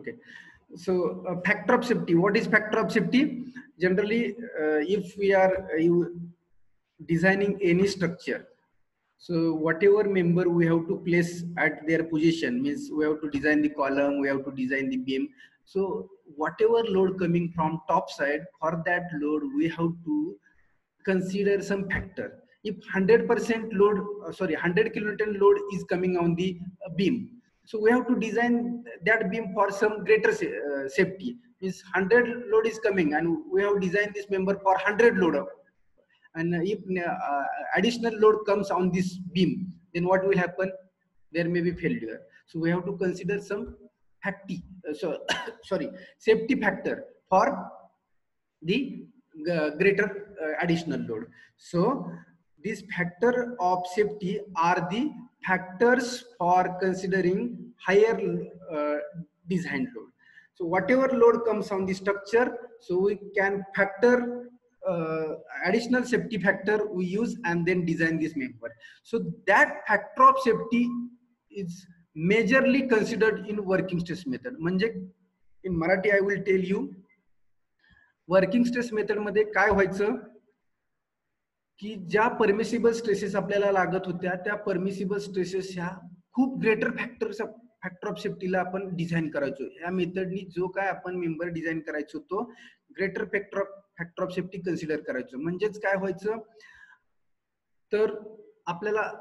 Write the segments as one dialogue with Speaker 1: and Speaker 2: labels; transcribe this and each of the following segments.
Speaker 1: Okay. So factor of safety. What is factor of safety? Generally, if we are designing any structure, so whatever member we have to place at their position, means we have to design the column, we have to design the beam. So whatever load coming from top side, for that load we have to consider some factor. If 100% load, 100 kilonewton load is coming on the beam, so we have to design that beam for some greater safety. Means 100 load is coming, and we have designed this member for 100 load. And if additional load comes on this beam, then what will happen? There may be failure. So we have to consider some safety factor for the greater additional load. So this factor of safety are the factors for considering higher design load. So whatever load comes on the structure, so we can factor additional safety factor we use and then design this member. So that factor of safety is majorly considered in working stress method. म्हणजे in Marathi I will tell you, working stress method मध्ये काय व्हायचं की ज्या permissible stresses आपल्याला लागत होत्या त्या परमिसिबल स्ट्रेसेस ह्या खूप ग्रेटर फॅक्टर ऑफ सेफ्टीला आपण डिझाईन करायचो. या मेथडनी जो काय आपण मेंबर डिझाईन करायचो तो greater factor of safety consider करायचो. म्हणजेच काय व्हायचं तर आपल्याला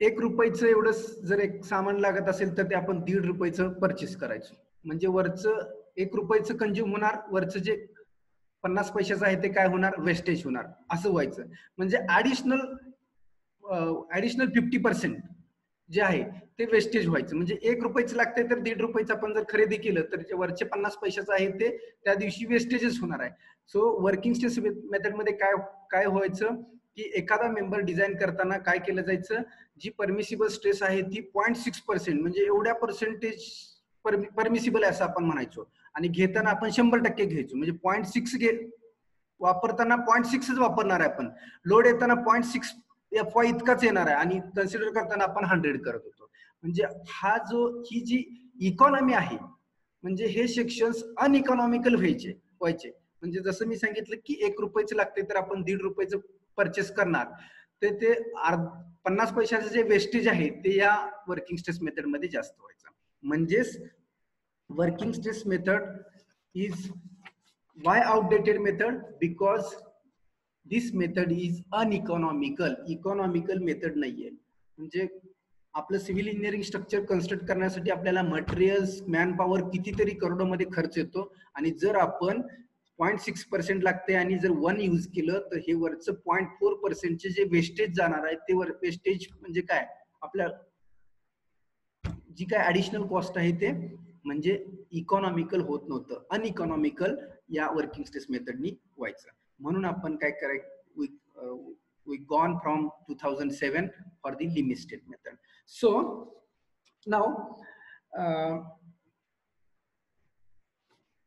Speaker 1: 1 रुपयाचं एवढं जर एक सामान लागत असेल तर ते आपण 1.5 रुपयाचं परचेस करायचो. म्हणजे वरचं 1 रुपयाचं कंझ्युम होणार, वरचं जे 50 पैशाचं आहे ते काय होणार, वेस्टेज होणार, असं व्हायचं. म्हणजे ऍडिशनल 50% जे आहे ते वेस्टेज व्हायचं. म्हणजे 1 रुपयाचं लागतंय तर 1.5 रुपयाचं आपण जर खरेदी केलं तर वरचे 50 पैशाचं आहे ते त्या दिवशी वेस्टेजच होणार आहे. सो वर्किंग स्ट्रेस मेथड मध्ये काय व्हायचं की एखादा मेंबर डिझाईन करताना काय केलं जायचं, जी परमिसिबल स्ट्रेस आहे ती 0.6% म्हणजे एवढ्या पर्सेंटेज परमिसिबल आहे असं आपण म्हणायचो. आणि घेताना आपण 100% घ्यायचो. म्हणजे 0.6 वापरताना 0.6च वापरणार आहे आपण. लोड येताना 0.6 FY इतकाच येणार आहे आणि कन्सिडर करताना आपण 100 करत होतो. म्हणजे ही जी इकॉनॉमी आहे, म्हणजे हे सेक्शन्स अनइकॉनॉमिकल व्हायचे. म्हणजे जसं मी सांगितलं की 1 रुपयाचं लागते तर आपण 1.5 रुपयाचं परचेस करणार, तर ते 50 पैशाचं जे वेस्टेज आहे ते या वर्किंग स्ट्रेस मेथड मध्ये जास्त व्हायचं. म्हणजेच working stress method is why outdated method? Because this method is uneconomical. Economical method नाहीये. म्हणजे आपलं सिव्हिल इंजिनिअरिंग स्ट्रक्चर कन्स्ट्रक्ट करण्यासाठी आपल्याला मटेरियल्स, मॅन पॉवर कितीतरी करोडोमध्ये खर्च येतो. आणि जर आपण 0.6% लागते आणि जर 1 यूज केलं तर हे वरचं 0.4% जे वेस्टेज जाणार आहे ते वेस्टेज म्हणजे काय, आपल्या जी काय ऍडिशनल कॉस्ट आहे ते म्हणजे इकॉनॉमिकल होत नव्हतं, अनइकॉनॉमिकल या वर्किंग स्ट्रेस मेथडनी व्हायचं. म्हणून आपण काय करायचं, we gone from 2007 for the limit state method. So now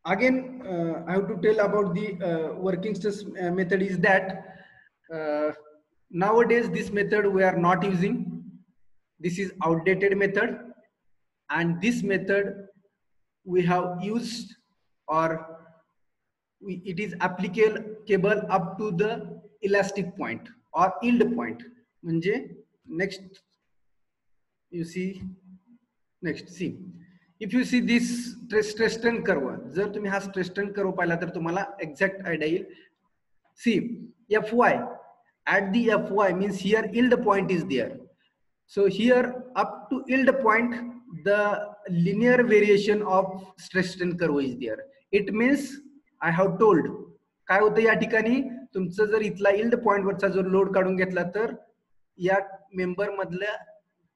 Speaker 1: again I have to tell about the working stress method is that nowadays this method we are not using. This is outdated method, and this method we have used or it is applicable up to the elastic point or yield point. म्हणजे next you see if you see this stress strain curve, जर तुम्ही हा stress strain curve पाहिला तर तुम्हाला exact idea येईल. See Fy at the Fy means here yield point is there. So here up to yield point the linear variation of stress strain curve is there. It means I have told काय होतं या ठिकाणी, तुमचं जर इथला yield point वरचा जो load काढून घेतला तर या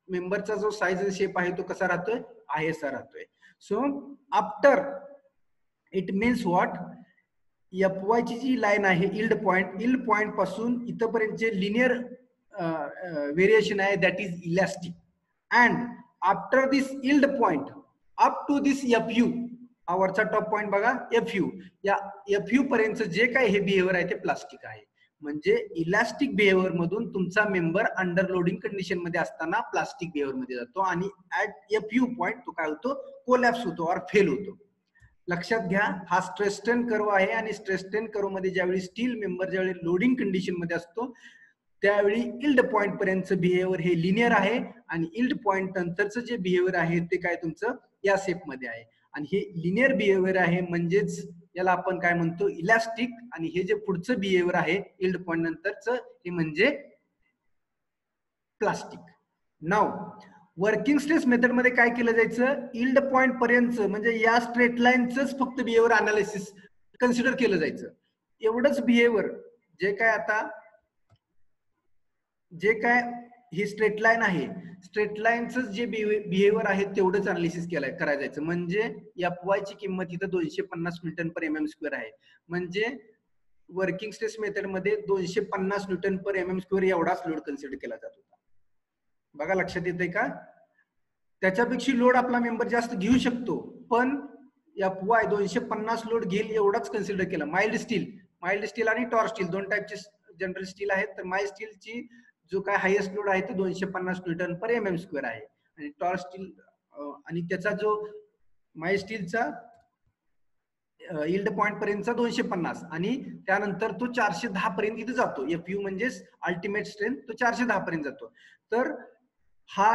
Speaker 1: मेंबरचा जो साइज आणि शेप आहे तो कसा राहतोय, ISR राहतोय. So after it means what, Fy ची जी लाईन आहे yield पॉइंट पासून इथपर्यंतचे लिनियर व्हेरिएशन आहे that is elastic. And after this yield point up to this Fu, हा वरचा टॉप पॉइंट बघा Fu, या Fu पर्यंत जे काही हे बिहेवियर आहे ते प्लास्टिक आहे. म्हणजे इलास्टिक बिहेवियर मधून तुमचा मेंबर अंडर लोडिंग कंडिशन मध्ये असताना प्लास्टिक बिहेवियर मध्ये जातो आणि ऍट FU पॉइंट तो काय होतो, कोलॅप्स होतो और फेल होतो. लक्षात घ्या, हा स्ट्रेस स्ट्रेन कर्व आहे आणि स्ट्रेस स्ट्रेन कर्व मध्ये ज्यावेळी स्टील मेंबर ज्यावेळी लोडिंग कंडिशन मध्ये असतो त्यावेळी इल्ड पॉइंट पर्यंतचं बिहेवियर हे लिनियर आहे आणि इल्ड पॉइंट नंतरचं जे बिहेवियर आहे ते काय तुमचं या शेप मध्ये आहे. आणि हे लिनियर बिहेवियर आहे म्हणजेच याला आपण काय म्हणतो, इलास्टिक. आणि हे जे पुढचं बिहेवियर आहे इल्ड पॉइंट नंतरचं हे म्हणजे प्लास्टिक. नाव वर्किंग स्ट्रेस मेथड मध्ये काय केलं जायचं, इल्ड पॉइंट पर्यंत म्हणजे या स्ट्रेट लाईनच फक्त बिहेवियर अनालिसिस कन्सिडर केलं जायचं. एवढंच बिहेवियर जे काय आता जे काय ही स्ट्रेट लाईन आहे, स्ट्रेट लाईनच जे बिहेवियर आहे तेवढंच अनालिसिस करायला जायचं. म्हणजे FY ची किंमत इथं 250 न्यूटन पर mm² आहे. म्हणजे वर्किंग स्ट्रेस मेथड मध्ये 250 न्यूटन पर mm² एवढाच लोड कन्सिडर केला जात होता. बघा लक्षात येतंय का, त्याच्यापेक्षा लोड आपला मेंबर जास्त घेऊ शकतो पण FY 250 लोड घेईल एवढाच कन्सिडर केला. माइल्ड स्टील आणि टॉर्क स्टील दोन टाईपचे जनरल स्टील आहेत. तर माइल्ड स्टीलची जो काय हायेस्ट लोड आहे तो 250 न्यूटन पर mm² आहे आणि टॉर्क स्टील आणि त्याचा जो माइल्ड स्टीलचा इल्ड पॉइंट पर्यंतचा 250 आणि त्यानंतर तो 410 पर्यंत इथे जातो. FU म्हणजे अल्टिमेट स्ट्रेंथ, तो 410 पर्यंत जातो. तर हा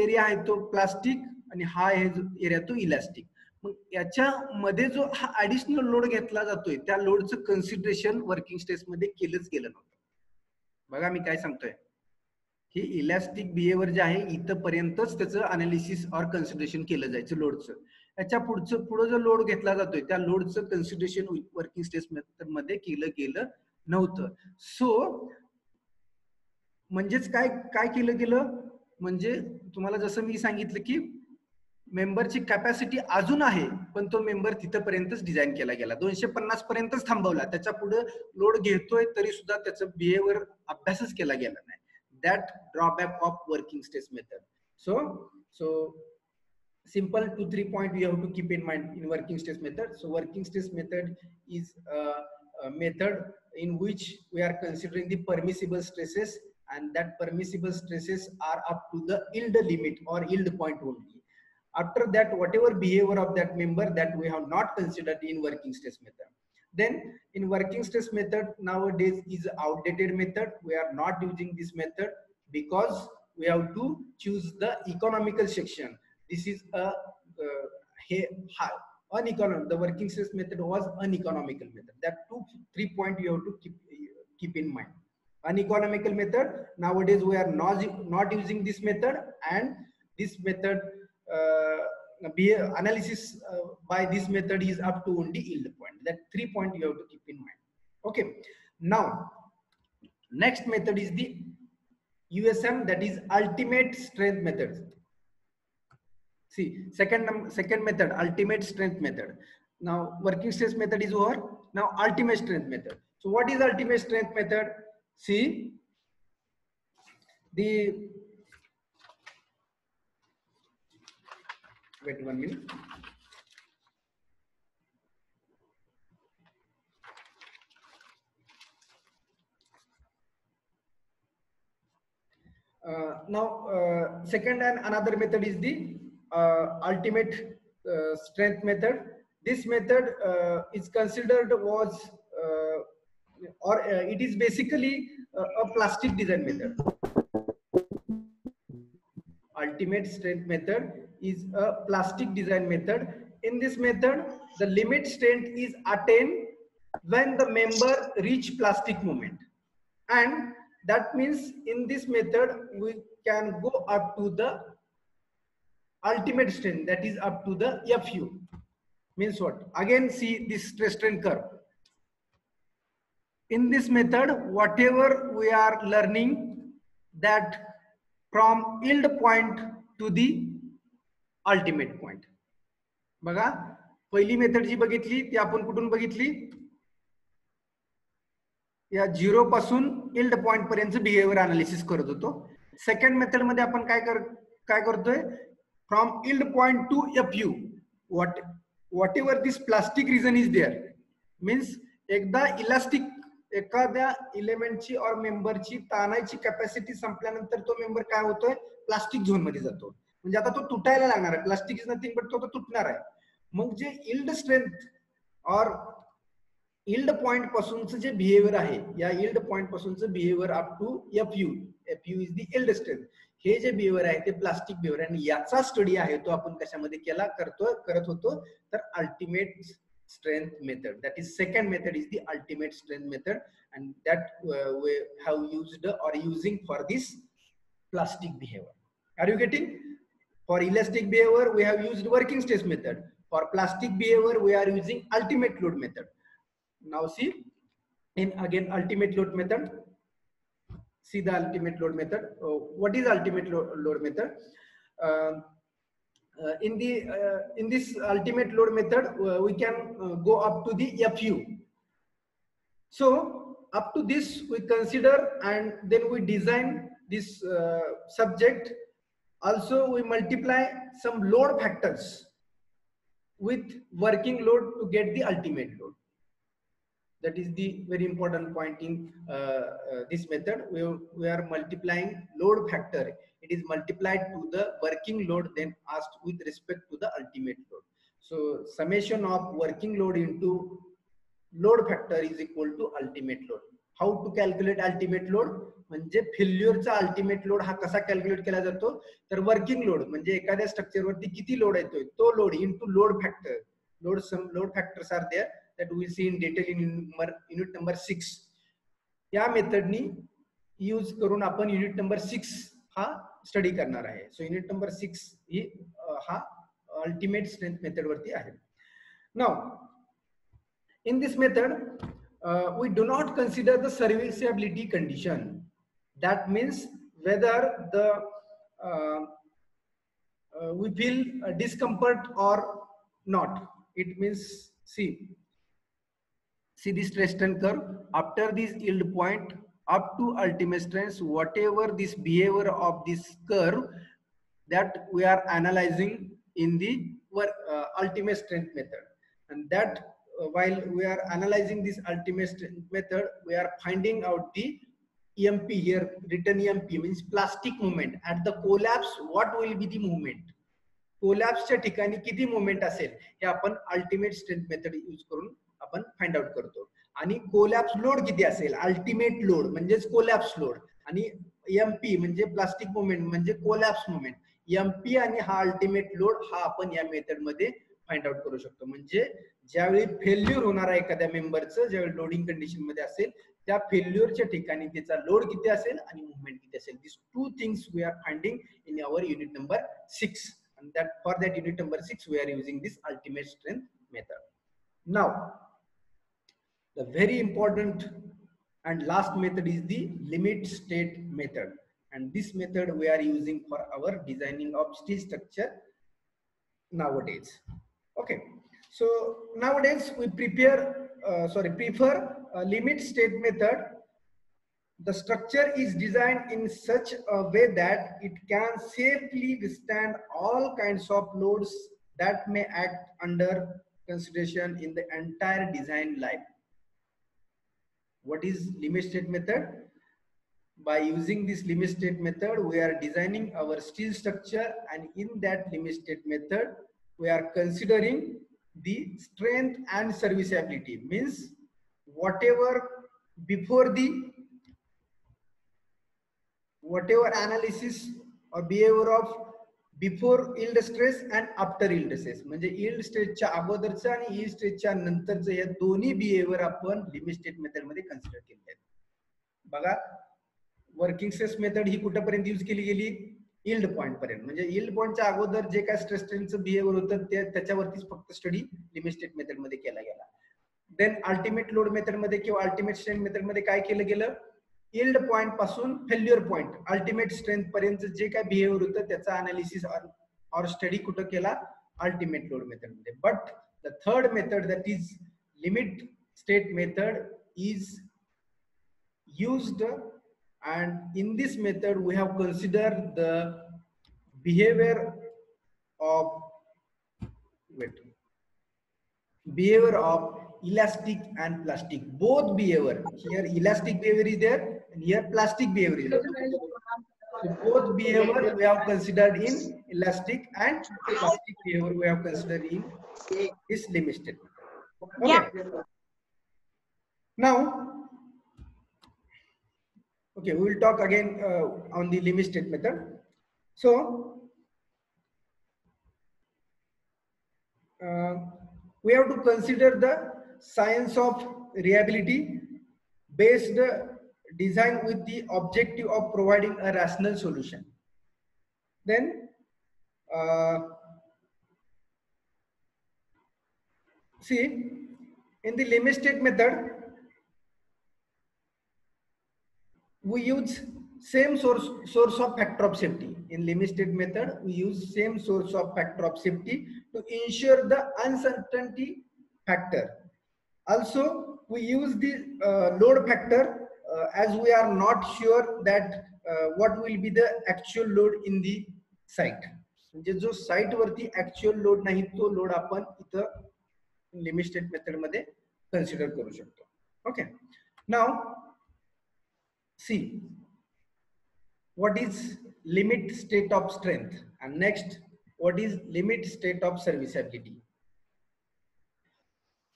Speaker 1: एरिया आहे तो प्लास्टिक आणि हा आहे एरिया तो इलास्टिक. मग याच्यामध्ये जो हा ऍडिशनल लोड घेतला जातोय त्या लोडचं कन्सिडरेशन वर्किंग स्ट्रेस मध्ये केलंच गेलं नव्हतं. बघा मी काय सांगतोय, हे इलास्टिक बिहेवियर जे आहे इथं पर्यंतच त्याचं अनालिसिस और कन्सिडरेशन केलं जायचं लोडचं. याच्या पुढे जो लोड घेतला जातोय त्या लोडचं कन्सिडरेशन वर्किंग स्ट्रेस मेथड मध्ये केलं गेलं नव्हतं. सो म्हणजेच काय काय केलं गेलं, म्हणजे तुम्हाला जसं मी सांगितलं की मेंबरची कॅपॅसिटी अजून आहे पण तो मेंबर तिथपर्यंतच डिझाईन केला गेला, 250 पर्यंतच थांबवला. त्याच्या पुढे लोड घेतोय तरी सुद्धा त्याचं बिहेवियर अभ्यासच केला गेला नाही. That drawback of working stress method. So simple 2-3 point you have to keep in mind in working stress method. So working stress method is a method in which we are considering the permissible stresses and that permissible stresses are up to the yield limit or yield point only. After that whatever behavior of that member that we have not considered in working stress method. Then in working stress method nowadays is outdated method. We are not using this method because we have to choose the economical section. This is a uneconomical. The working stress method was uneconomical method. That 2-3 point you have to keep in mind. Uneconomical method nowadays we are not using this method, and this method analysis by this method is up to only yield point. That 3 point you have to keep in mind. Okay. Now next method is the USM, that is ultimate strength method. See, second method, ultimate strength method. Now working stress method is over. Now ultimate strength method. So what is ultimate strength method? See, wait 1 minute. Now second and another method is the ultimate strength method. This method is considered was it is basically a plastic design method. Ultimate strength method is a plastic design method. In this method the limit strength is attained when the member reach plastic moment, and that means in this method we can go up to the ultimate strength, that is up to the FU. Means what? Again see this stress strain curve. In this method whatever we are learning that from yield point to the ultimate point. बघा पहिली method जी बघितली ती आपण कुठून बघितली, या 0 पासून yield point पर्यंत बिहेवियर अनालिसिस करत होतो. सेकंड मेथड मध्ये आपण काय करतोय, from yield point two FU, whatever this plastic region is there, means एकदा इलास्टिक एखाद्या इलेमेंटची और मेंबरची ताणायची कॅपॅसिटी संपल्यानंतर तो मेंबर काय होतोय, प्लास्टिक झोन मध्ये जातो. म्हणजे आता तो तुटायला लागणार आहे. प्लास्टिक इज नथिंग बट तो तुटणार आहे. मग जे इल्ड स्ट्रेंथ और इल्ड पॉइंट पासूनचं जे बिहेवियर आहे, या इल्ड पॉइंट पासूनचं behaviour up to f u is the yield strength, हे जे बिहेवियर आहे ते प्लास्टिक बिहेवियर, आणि याचा स्टडी आहे तो आपण कशामध्ये करत होतो तर ultimate strength method. That is second method is the ultimate strength method, and that we have used or using for this plastic behavior. Are you getting? For elastic behavior we have used working stress method. For plastic behavior we are using ultimate load method. Now see in again ultimate load method. See the ultimate load method. What is ultimate load method? In this ultimate load method we can go up to the FU. So up to this we consider, and then we design this subject. Also we multiply some load factors with working load to get the ultimate load. That is the very important point in this method. We are multiplying load factor. It is multiplied to the working load, then asked with respect to the ultimate load. So summation of working load into load factor is equal to ultimate load. How to calculate ultimate load? म्हणजे फेल्युअरचा ultimate load हा कसा calculate केला जातो तर working load म्हणजे एखाद्या स्ट्रक्चरवरती किती load येतोय तो load into load factor. Load factors are there that we will see in detail in unit number 6. या मेथडनी यूज करून आपण युनिट नंबर 6 हा स्टडी करणार आहे. सो युनिट नंबर 6 ही हा अल्टिमेट स्ट्रेंथ मेथड वरती आहे. Now in this method we do not consider the serviceability condition. That means whether the we feel discomfort or not. It means see the stress strain curve after this yield point up to ultimate strength, whatever this behavior of this curve that we are analyzing in the ultimate strength method. And that while we are analyzing this ultimate strength method, we are finding out the EMP. Here written EMP means plastic movement at the collapse. What will be the movement? कोलॅप्सच्या ठिकाणी किती movement असेल हे आपण ultimate strength method use करून आपण find out करतो. आणि collapse load किती असेल, अल्टिमेट लोड म्हणजेच कोलॅप्स लोड, आणि एमपी म्हणजे प्लास्टिक मुवमेंट म्हणजे कोलॅप्स मुवमेंट. एमपी आणि हा अल्टिमेट लोड हा आपण या मेथड मध्ये फाइंड आउट करू शकतो. म्हणजे ज्यावेळी फेल्युअर होणार आहे एखाद्या मेंबरचं, ज्यावेळी लोडिंग कंडिशन मध्ये असेल त्या फेल्युअरच्या ठिकाणी त्याचा लोड किती असेल आणि मुवमेंट किती असेल. This two things we are finding in our unit number 6. And that for that unit number 6 we are using this ultimate strength method. Now the very important and last method is the limit state method, and this method we are using for our designing of steel structure nowadays. Okay, so nowadays we prefer a limit state method. The structure is designed in such a way that it can safely withstand all kinds of loads that may act under consideration in the entire design life. What is limit state method? By using this limit state method, we are designing our steel structure, and in that limit state method, we are considering the strength and serviceability. Means whatever analysis or behavior of before yield stress and after yield stress. म्हणजे yield stressच्या अगोदरचं आणि yield stressच्या नंतरचं या दोन्ही behaviour आपण limit state method मध्ये consider केले आहेत. बघा working stress method ही कुठपर्यंत यूज केली गेली, yield पॉइंट पर्यंत. म्हणजे yield पॉइंटच्या अगोदर जे काय स्ट्रेस स्ट्रेनचं बिहेवियर होतं त्याच्यावरतीच फक्त स्टडी लिमिट स्टेट मेथड मध्ये केला गेला. देन अल्टिमेट लोड मेथड मध्ये किंवा अल्टिमेट स्ट्रेंथ मेथड मध्ये काय केलं गेलं, yield पॉइंट पासून फेल्युअर पॉइंट अल्टिमेट स्ट्रेंथ पर्यंत जे काय बिहेवियर होतं त्याचा अनालिसिस और स्टडी कुठं केला, अल्टिमेट लोड मेथड मध्ये. But the third method that is limit state method is used, and in this method we have considered the behavior of elastic and plastic, both behavior. Here elastic behavior is there, and here plastic behavior is there. So both behavior we have considered in elastic, and plastic behavior we have considered in this limit state method. Okay. Now, okay, we will talk again on the limit state method. So, we have to consider the science of reliability based design with the objective of providing a rational solution. Then, see, in the limit state method, we use same source of factor of safety. In limit state method, we use same source of factor of safety to ensure the uncertainty factor. Also, we use the load factor as we are not sure that what will be the actual load in the site. म्हणजे जो site वरती actual load नाही तो load आपण इथं limit state method मध्ये consider करू शकतो. Okay, now see what is limit state of strength, and next what is limit state of serviceability.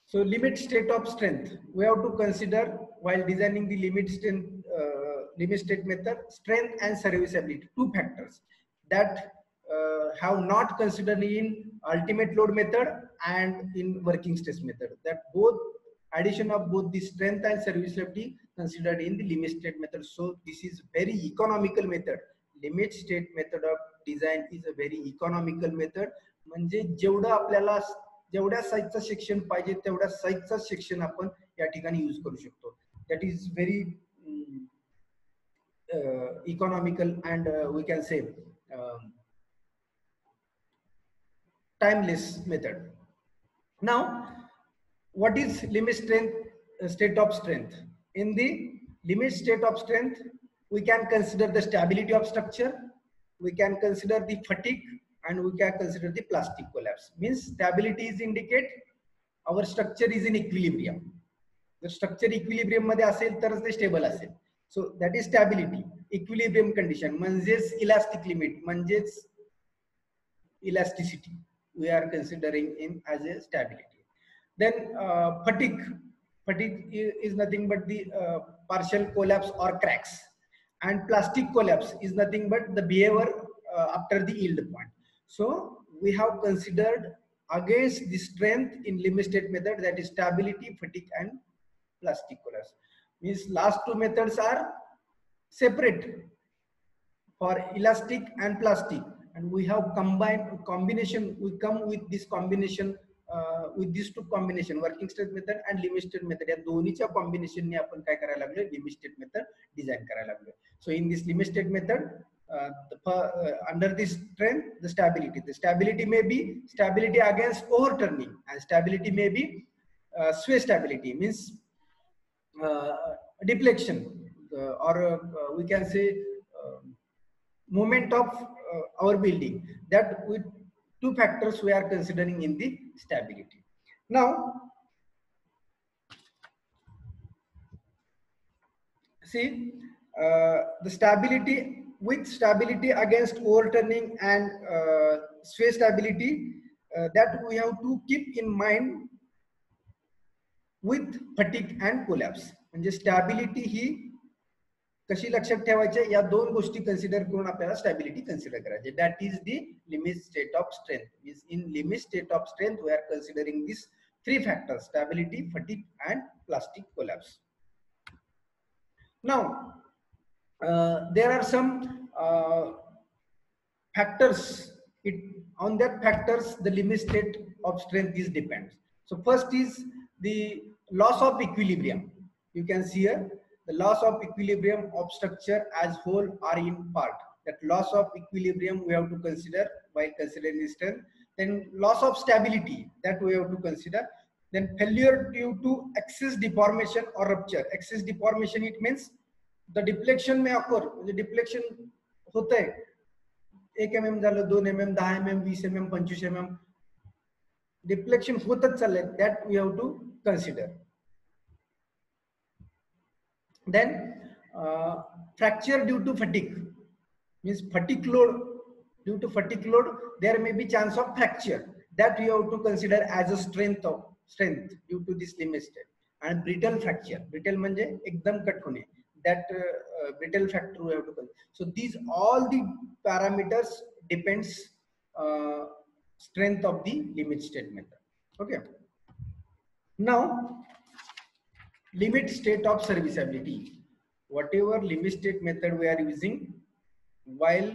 Speaker 1: So limit state of strength we have to consider while designing the limit state method: strength and serviceability, two factors that have not considered in ultimate load method and in working stress method, that both addition of both the strength and serviceability considered in the limit state method. So this is very economical method. Limit state method of design is a very economical method. म्हणजे जेवढं आपल्याला जेवढ्या साईजचं section पाहिजे तेवढ्या साईजचं section आपण या ठिकाणी use करू शकतो. That is very economical and we can say timeless method. Now, what is limit state of strength? In the limit state of strength, we can consider the stability of structure, we can consider the fatigue, and we can consider the plastic collapse. Means stability is indicate our structure is in equilibrium. The structure equilibrium मध्ये असेल तरच ते stable असेल. So that is stability. Equilibrium condition म्हणजेच elastic limit म्हणजेच elasticity we are considering in as a stability. Then fatigue is nothing but the partial collapse or cracks, and plastic collapse is nothing but the behavior after the yield point. So we have considered against the strength in limit state method, that is stability, fatigue, and plastic collapse. Means last two methods are separate for elastic and plastic, and we have combination. We come with this combination with these two combination, working state method and limit state method. या दोन्हीच्या combination ने आपण काय करायला लागलो, limit state method design करायला लागलो. So in this limit state method, under this strength, the stability may be stability against overturning, and stability may be sway stability, means deflection, or we can say moment of our building. That with two factors we are considering in the stability. Now, see the stability, with stability against overturning and sway stability, that we have to keep in mind with fatigue and collapse. म्हणजे stability ही कशी लक्षात ठेवायची, या दोन गोष्टी consider करून आपल्याला स्टॅबिलिटी कन्सिडर करायची. That is the limit state of strength. Means in limit state of strength we are considering this three factors: stability, fatigue, and plastic collapse. Now, there are some factors. On that factors, the limit state of strength is depends. So first is the loss of equilibrium. You can see here the loss of equilibrium of structure as whole or in part. That loss of equilibrium we have to consider while considering the strength. Then loss of stability, that we have to consider. Then failure due to excess deformation or rupture. Excess deformation, it means the deflection may occur. The deflection होता है 1 mm झालं, 2 mm, 10 mm, 20 mm, 25 mm. Deflection होतच चाललंय, that we have to consider. Then fracture due to fatigue means fatigue load. Due to fatigue load there may be chance of fracture, that we have to consider as a strength due to this limit state. And brittle fracture, brittle manje ekdam cut hone, that brittle factor we have to consider. So these all the parameters depends strength of the limit state method. Okay, now limit state of serviceability. Whatever limit state method we are using while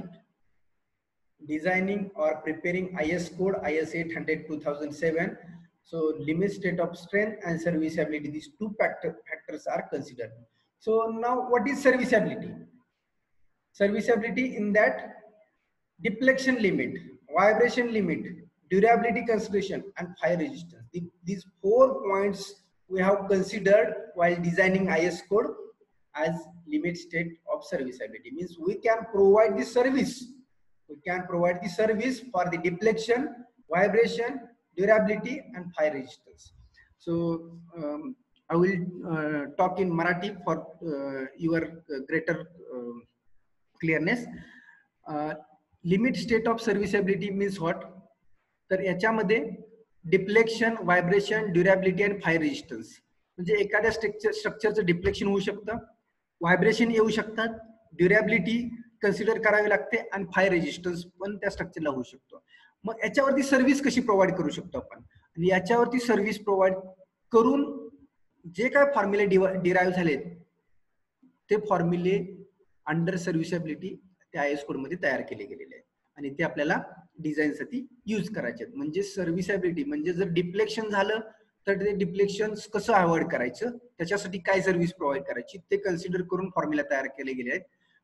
Speaker 1: designing or preparing IS code IS 800 2007, so limit state of strength and serviceability, these two factors are considered. So now what is serviceability? Serviceability in that deflection limit, vibration limit, durability consideration and fire resistance. These 4 points we have considered while designing IS code as limit state of serviceability. Means we can provide the service. We can provide the service for the deflection, vibration, durability and fire resistance. So I will talk in Marathi for your greater clearness. Limit state of serviceability means what, तर याच्यामध्ये deflection, vibration, durability आणि fire resistance. म्हणजे एखाद्या स्ट्रक्चरचं deflection होऊ शकतं, vibration येऊ शकतात, durability consider करावी लागते आणि फायर रेजिस्टन्स पण त्या स्ट्रक्चरला होऊ शकतो. मग याच्यावरती सर्व्हिस कशी प्रोव्हाइड करू शकतो आपण, आणि याच्यावरती सर्व्हिस प्रोव्हाइड करून जे काय फॉर्म्युले डिराईव्ह झालेत ते फॉर्म्युले अंडर सर्व्हिसॅबिलिटी त्या IS कोड मध्ये तयार केले गेलेले आहेत आणि ते आपल्याला डिझाईन साठी यूज करायचे आहेत. म्हणजे सर्व्हिसॅबिलिटी म्हणजे जर डिफ्लेक्शन झालं तर ते डिफ्लेक्शन कसं अवॉइड करायचं, त्याच्यासाठी काय सर्व्हिस प्रोव्हाइड करायची ते कन्सिडर करून फॉर्म्युला तयार केले गेले आहेत.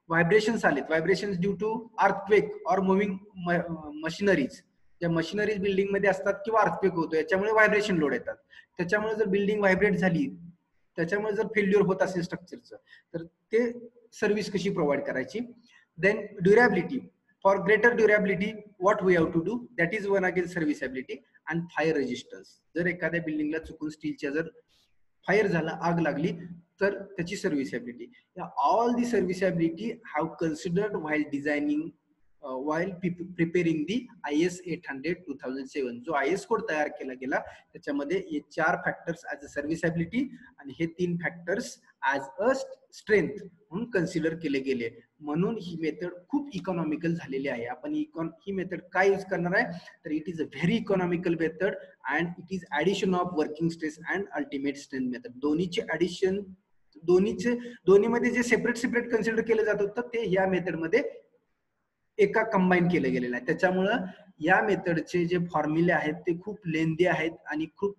Speaker 1: व्हायब्रेशन्स आलेत, vibrations due to earthquake or moving machineries. ज्या मशिनरीज बिल्डिंग मध्ये असतात किंवा अर्थक्वेक होतो याच्यामुळे व्हायब्रेशन लोड येतात. त्याच्यामुळे जर बिल्डिंग व्हायब्रेट झाली, त्याच्यामुळे जर फेल्युअर होत असेल स्ट्रक्चरचं, तर ते सर्व्हिस कशी प्रोव्हाइड करायची. Then durability, for greater durability what we have to do, that is one again serviceability. And fire resistance, जर एखाद्या बिल्डिंगला चुकून स्टीलच्या जर फायर झाला, आग लागली तर त्याची serviceability. All the serviceability have considered while designing while preparing the IS 800 2007. जो IS कोड तयार केला गेला त्याच्यामध्ये हे 4 फॅक्टर्स ऍज अ सर्व्हिसॅबिलिटी आणि हे 3 फॅक्टर्स ऍज अ स्ट्रेंथ म्हणून कन्सिडर केले गेले. म्हणून ही मेथड खूप इकॉनॉमिकल झालेली आहे. आपण ही मेथड काय यूज करणार आहे तर it is a very economical method and it is addition of working stress and ultimate strength method. दोन्हीचे ऍडिशन, दोन्हीमध्ये जे सेपरेट कन्सिडर केलं जात होतं ते या मेथड मध्ये एका कंबाईन केलं गेलेलं आहे. त्याच्यामुळं या मेथडचे जे फॉर्म्युले आहेत ते खूप लेंदी आहेत आणि खूप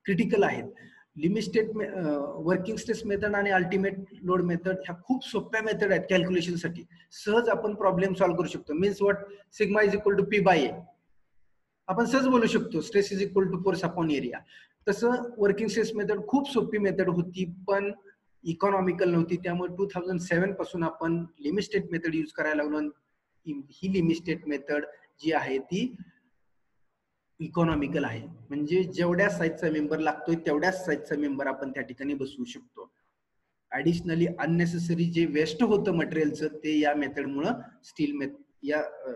Speaker 1: क्रिटिकल आहेत. Limit state working stress method आणि अल्टिमेट लोड मेथड ह्या खूप सोप्या मेथड आहेत कॅल्क्युलेशन साठी. सहज आपण प्रॉब्लेम सॉल्व्ह करू शकतो. Means what, sigma is equal to P/A आपण सहज बोलू शकतो. Stress is equal to force upon area. तसं वर्किंग स्ट्रेस मेथड खूप सोपी मेथड होती पण इकॉनॉमिकल नव्हती. त्यामुळे 2007 पासून आपण लिमिट स्टेट मेथड यूज करायला लागलो. ही लिमिट स्टेट मेथड जी आहे ती इकॉनॉमिकल आहे. म्हणजे जेवढ्या साईजचा मेंबर लागतोय तेवढ्याच साईजचा मेंबर आपण त्या ठिकाणी बसवू शकतो. ऍडिशनली अननेसेसरी जे वेस्ट होतं मटेरियलचं ते या मेथडमुळे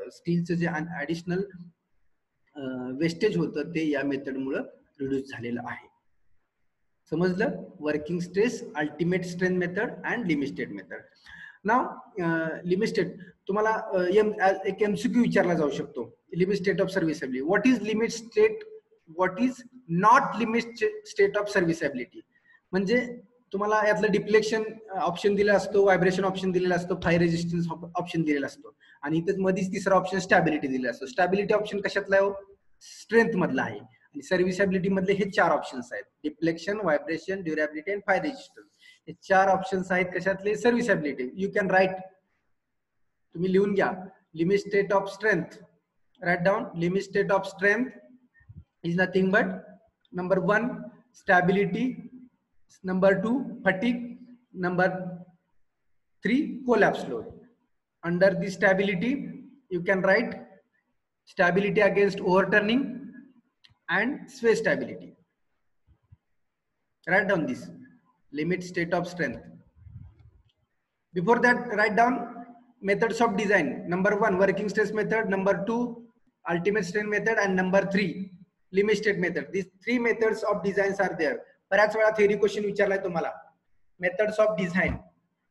Speaker 1: स्टीलचं जे ऍडिशनल वेस्टेज होतं ते या मेथडमुळे रिड्यूस झालेलं आहे. समजलं? Working stress, ultimate strength method and limit state method. नाव लिमिट स्टेट तुम्हाला एक MCQ विचारला जाऊ शकतो. Limit state of serviceability, what is limit state, what is not limit state of serviceability. म्हणजे तुम्हाला यातलं डिफ्लेक्शन ऑप्शन दिला असतो, व्हायब्रेशन ऑप्शन दिलेला असतो, फायर रेजिस्टन्स ऑप्शन दिलेला असतो आणि इथे मध्येच तिसरा ऑप्शन स्टॅबिलिटी दिलेला असतो. स्टॅबिलिटी ऑप्शन कशातला आहे? स्ट्रेंथ मधला आहे. आणि सर्व्हिसॅबिलिटी मधले हे 4 ऑप्शन्स आहेत, deflection, vibration, durability and fire resistance. हे 4 ऑप्शन्स आहेत कशातले? सर्व्हिसॅबिलिटी. यू कॅन राईट, तुम्ही लिहून घ्या. Limit state of strength, right down. Limit state of strength is nothing but number 1 stability, number 2 fatigue, number 3 collapse load. Under the stability you can write stability against overturning, and sway stability. Write down this. Limit state of strength. Before that, write down methods of design. Number 1, working stress method. Number 2, ultimate strain method. And number 3, limit state method. These 3 methods of designs are there. बऱ्याच वेळा theory question विचारलाय तुम्हाला. Methods of design.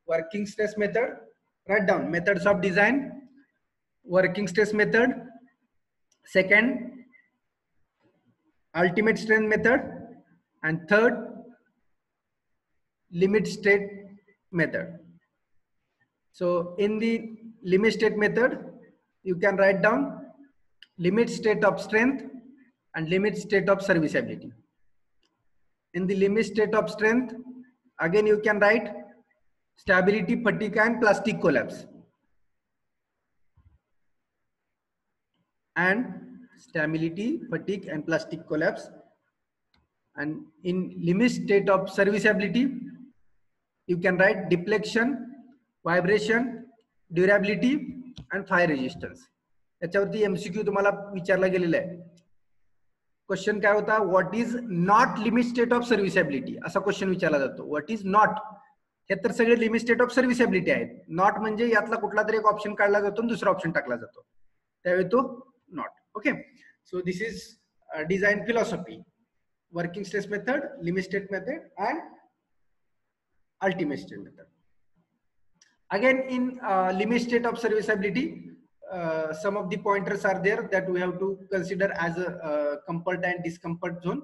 Speaker 1: Working stress method. Write down methods of design. Working stress method. Second, ultimate strain method. And third, limit state method. So in the limit state method, you can write down limit state of strength and limit state of serviceability. In the limit state of strength, again you can write stability, fatigue, and plastic collapse. And stability, fatigue, and plastic collapse. And in limit state of serviceability, you can write deflection, vibration, durability, and fire resistance. याच्यावरती MCQ तुम्हाला विचारला गेलेला आहे. Question काय होता, what is not limit state of serviceability असा question विचारला जातो. व्हॉट इज नॉट, हे तर सगळे लिमिट स्टेट ऑफ सर्व्हिसॅबिलिटी आहेत. नॉट म्हणजे यातला कुठला तरी एक ऑप्शन काढला जातो आणि दुसरा ऑप्शन टाकला जातो, त्यावेळी तो not. Okay, so this is design philosophy. Working stress method, limit state method, and ultimate state method. Again, in limit state of serviceability, some of the pointers are there that we have to consider as a comfort and discomfort zone.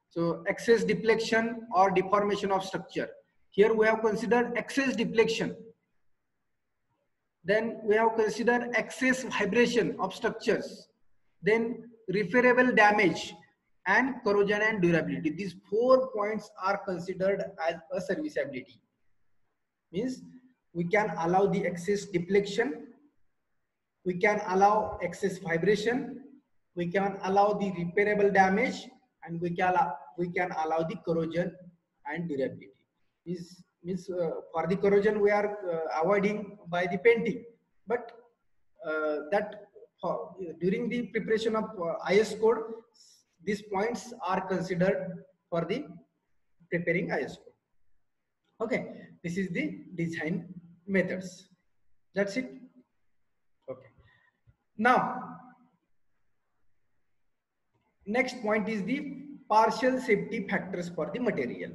Speaker 1: So excess deflection or deformation of structure. Here we have considered excess deflection. Then we have considered excess vibration of structures. Then repairable damage and corrosion and durability. These 4 points are considered as a serviceability. Means we can allow the excess deflection, we can allow excess vibration, we can allow the repairable damage, and we can allow the corrosion and durability. Means for the corrosion we are avoiding by the painting, but that during the preparation of IS code, these points are considered for the preparing IS code. Okay, this is the design methods. That's it. Okay, now next point is the partial safety factors for the material.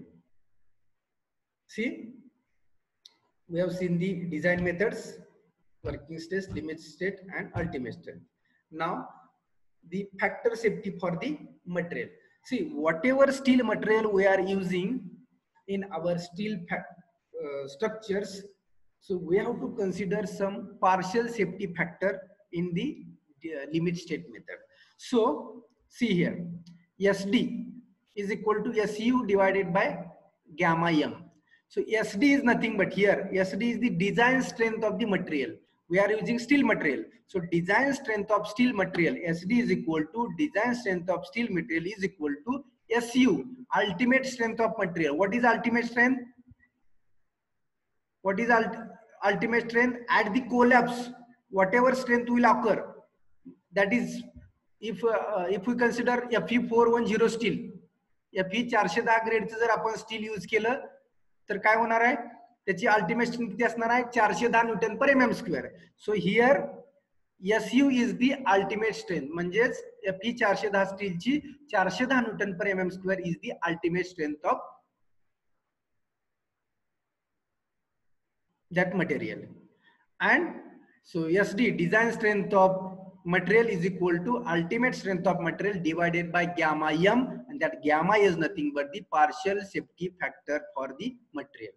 Speaker 1: See, we have seen the design methods, working stress, limit state, and ultimate state. Now the factor safety for the material. See, whatever steel material we are using in our steel structures, so we have to consider some partial safety factor in the limit state method. So see here, SD is equal to SU divided by gamma m. So SD is nothing but, here SD is the design strength of the material. We are using steel material, so design strength of steel material, SD, is equal to design strength of steel material is equal to SU, ultimate strength of material. What is ultimate strength? What is ultimate strength? At the collapse, whatever strength will occur, that is, if we consider Fe410 steel, Fe410 ग्रेडचं जर आपण steel use केलं तर काय होणार आहे, त्याची ultimate strength किती असणार आहे, 410 न्यूटन पर mm square. So here SU is the ultimate strength, म्हणजेच Fe410 स्टीलची 410 न्यूटन पर mm square is the ultimate strength of that material. And so SD, design strength of material, is equal to ultimate strength of material divided by gamma m, and that gamma is nothing but the partial safety factor for the material.